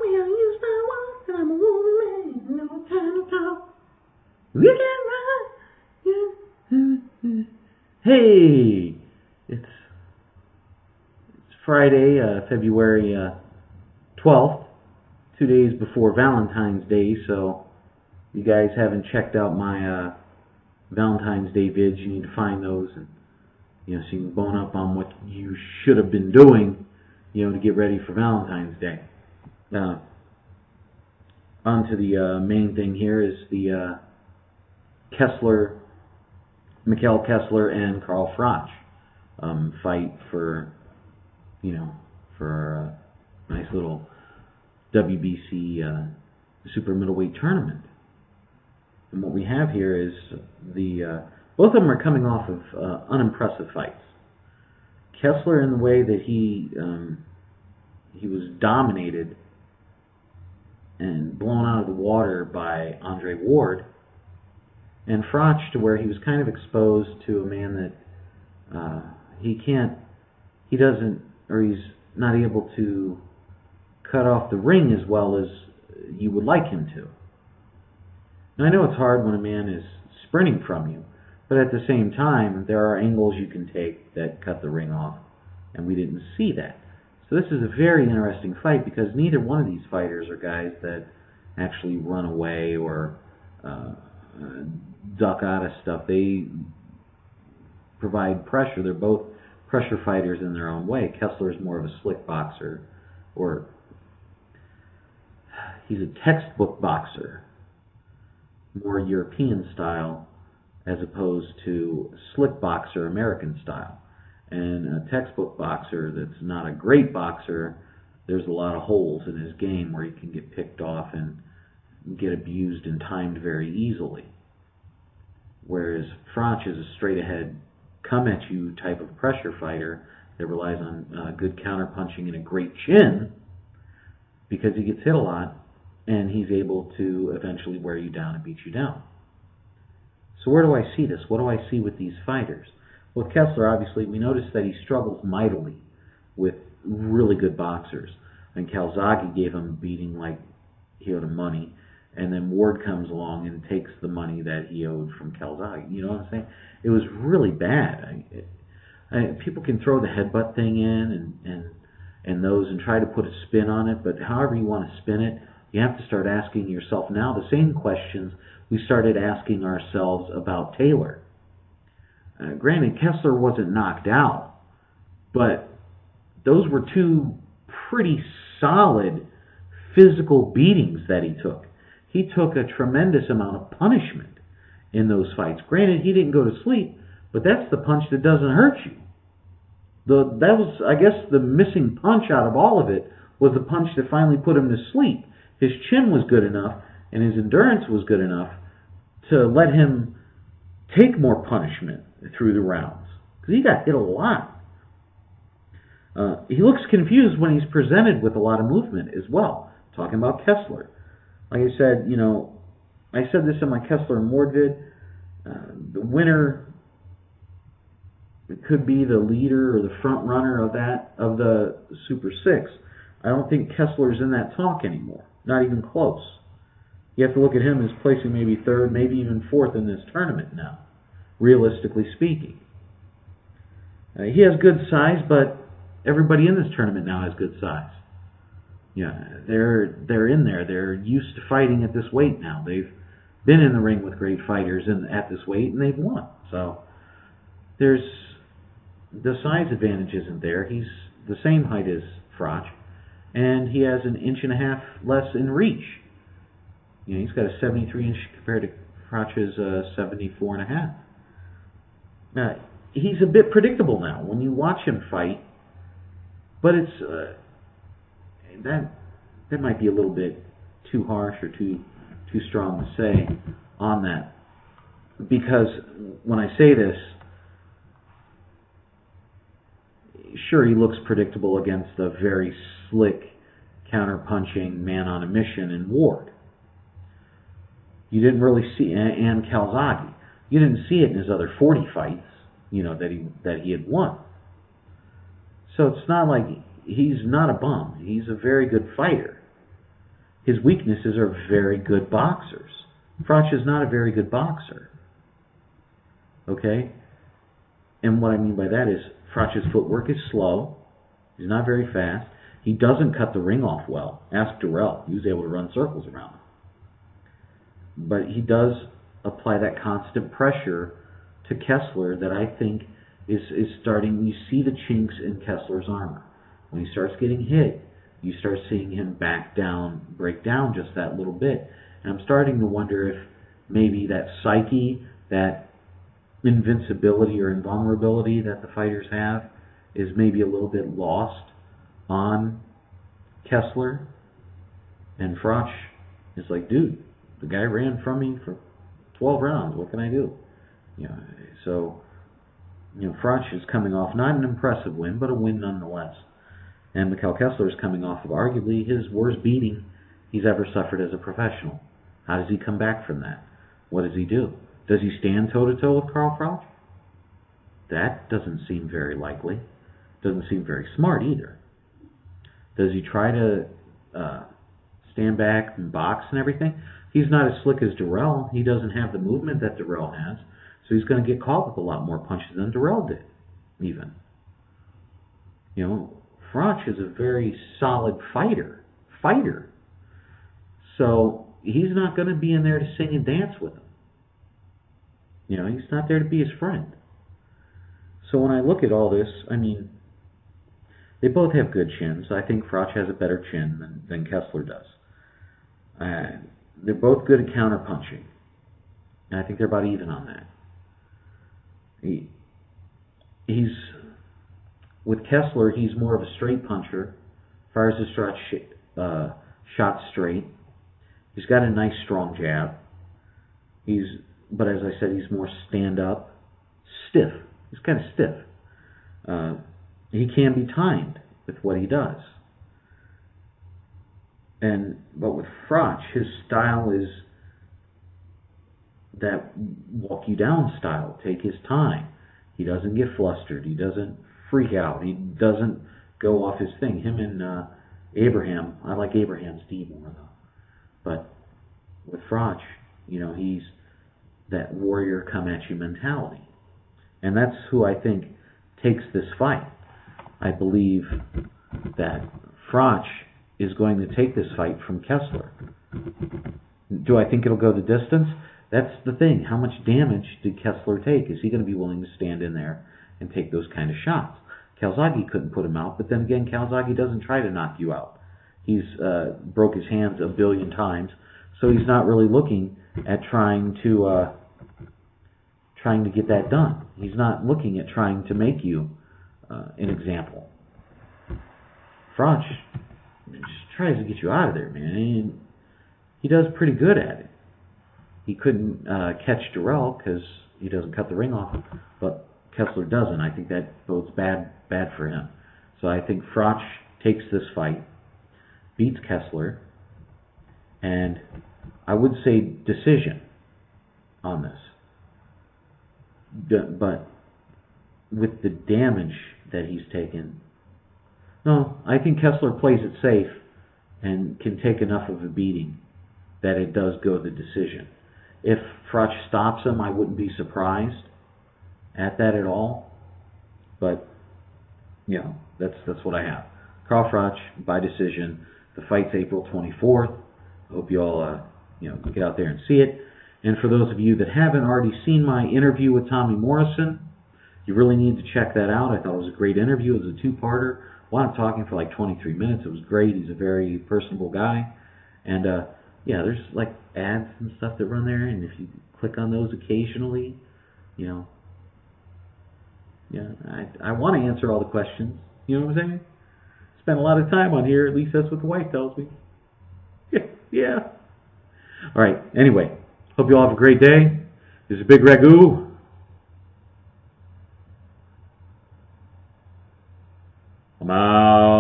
Well, you start walking, I'm a woman, man, no time to talk. We can run. Hey, it's Friday, February 12th, 2 days before Valentine's Day, so you guys haven't checked out my Valentine's Day vids. You need to find those, and so you can bone up on what you should have been doing, to get ready for Valentine's Day. On to the main thing here is the Mikkel Kessler and Carl Froch fight for a nice little WBC super middleweight tournament. And what we have here is both of them are coming off of unimpressive fights. Kessler, in the way that he was dominated and blown out of the water by Andre Ward, and Froch, to where he was kind of exposed to a man that he's not able to cut off the ring as well as you would like him to. Now, I know it's hard when a man is sprinting from you, but at the same time, there are angles you can take that cut the ring off, and we didn't see that. So this is a very interesting fight, because neither one of these fighters are guys that actually run away or duck out of stuff. They provide pressure. They're both pressure fighters in their own way. Kessler is more of a slick boxer, or he's a textbook boxer, more European style, as opposed to slick boxer, American style. And a textbook boxer that's not a great boxer, there's a lot of holes in his game where he can get picked off and get abused and timed very easily. Whereas Froch is a straight-ahead, come-at-you type of pressure fighter that relies on good counter-punching and a great chin, because he gets hit a lot, and he's able to eventually wear you down and beat you down. So where do I see this? What do I see with these fighters? Well, Kessler, obviously, we noticed that he struggles mightily with really good boxers. And Calzaghe gave him a beating like he owed him money, and then Ward comes along and takes the money that he owed from Calzaghe. You know what I'm saying? It was really bad. People can throw the headbutt thing in and those and try to put a spin on it, but however you want to spin it, you have to start asking yourself now the same questions we started asking ourselves about Taylor. Granted, Kessler wasn't knocked out, but those were two pretty solid physical beatings that he took. He took a tremendous amount of punishment in those fights. Granted, he didn't go to sleep, but that's the punch that doesn't hurt you. That was, I guess, the missing punch out of all of it was the punch that finally put him to sleep. His chin was good enough and his endurance was good enough to let him take more punishment through the rounds, because he got hit a lot. He looks confused when he's presented with a lot of movement as well. Talking about Kessler. Like I said, I said this in my Kessler and Ward vid. The winner could be the leader or the front runner of the Super 6. I don't think Kessler's in that talk anymore. Not even close. You have to look at him as placing maybe third, maybe even fourth in this tournament now, realistically speaking. He has good size, but everybody in this tournament now has good size. Yeah, they're in there. They're used to fighting at this weight now. They've been in the ring with great fighters at this weight, and they've won. So there's the size advantage isn't there. He's the same height as Froch, and he has 1.5 inches less in reach. He's got a 73-inch compared to Froch's 74.5. Now, he's a bit predictable now when you watch him fight, but it's that might be a little bit too harsh or too strong to say on that, because when I say this, sure, he looks predictable against a very slick counter-punching man on a mission in Ward. You didn't really see, and Calzaghe, you didn't see it in his other 40 fights, that he had won. So it's not like he's not a bum. He's a very good fighter. his weaknesses are very good boxers. Froch is not a very good boxer. Okay? And what I mean by that is Froch's footwork is slow. He's not very fast. He doesn't cut the ring off well. Ask Durrell. He was able to run circles around him. But he does apply that constant pressure to Kessler that I think is starting. You see the chinks in Kessler's armor. When he starts getting hit, you start seeing him back down, break down just that little bit. And I'm starting to wonder if maybe that psyche, that invincibility or invulnerability that the fighters have is maybe a little bit lost on Kessler. And Froch is like, dude, the guy ran from me for 12 rounds. What can I do? So Froch is coming off not an impressive win, but a win nonetheless. And Mikkel Kessler is coming off of arguably his worst beating he's ever suffered as a professional. How does he come back from that? What does he do? Does he stand toe-to-toe with Carl Froch? That doesn't seem very likely. Doesn't seem very smart either. Does he try to stand back and box and everything? He's not as slick as Durrell. He doesn't have the movement that Durrell has. So he's going to get caught with a lot more punches than Durrell did, even. Froch is a very solid fighter. So he's not going to be in there to sing and dance with him. He's not there to be his friend. So when I look at all this, they both have good chins. I think Froch has a better chin than Kessler does. They're both good at counterpunching. And I think they're about even on that. With Kessler, he's more of a straight puncher, fires his shot straight. He's got a nice strong jab. But as I said, he's more stand-up, stiff. He's kind of stiff. He can be timed with what he does. But with Froch, his style is that walk you down style. Take his time. He doesn't get flustered. He doesn't freak out. He doesn't go off his thing. Him and Abraham, I like Abraham's D more though. But with Froch, he's that warrior come at you mentality. And that's who I think takes this fight. I believe that Froch is going to take this fight from Kessler. Do I think it'll go the distance? That's the thing. How much damage did Kessler take? Is he going to be willing to stand in there and take those kind of shots? Calzaghe couldn't put him out, but then again, Calzaghe doesn't try to knock you out. He's broke his hands a billion times, so he's not really looking at trying to get that done. He's not looking at trying to make you an example. Froch just tries to get you out of there, man. And he does pretty good at it. He couldn't catch Durrell because he doesn't cut the ring off, but Kessler doesn't. I think that bodes bad for him. So I think Froch takes this fight, beats Kessler, and I would say decision on this. But with the damage that he's taken, no, I think Kessler plays it safe and can take enough of a beating that it does go the decision. If Froch stops him, I wouldn't be surprised at that at all. But, that's what I have. Carl Froch by decision. The fight's April 24th. I hope you all, get out there and see it. And for those of you that haven't already seen my interview with Tommy Morrison, you really need to check that out. I thought it was a great interview. It was a two-parter. Wound up talking for like 23 minutes. It was great. He's a very personable guy. And, there's like ads and stuff that run there. And if you click on those occasionally, I want to answer all the questions. You know what I'm saying? Spend a lot of time on here. At least that's what the wife tells me. Yeah. All right. Anyway, hope you all have a great day. This is Bigragu. I'm out.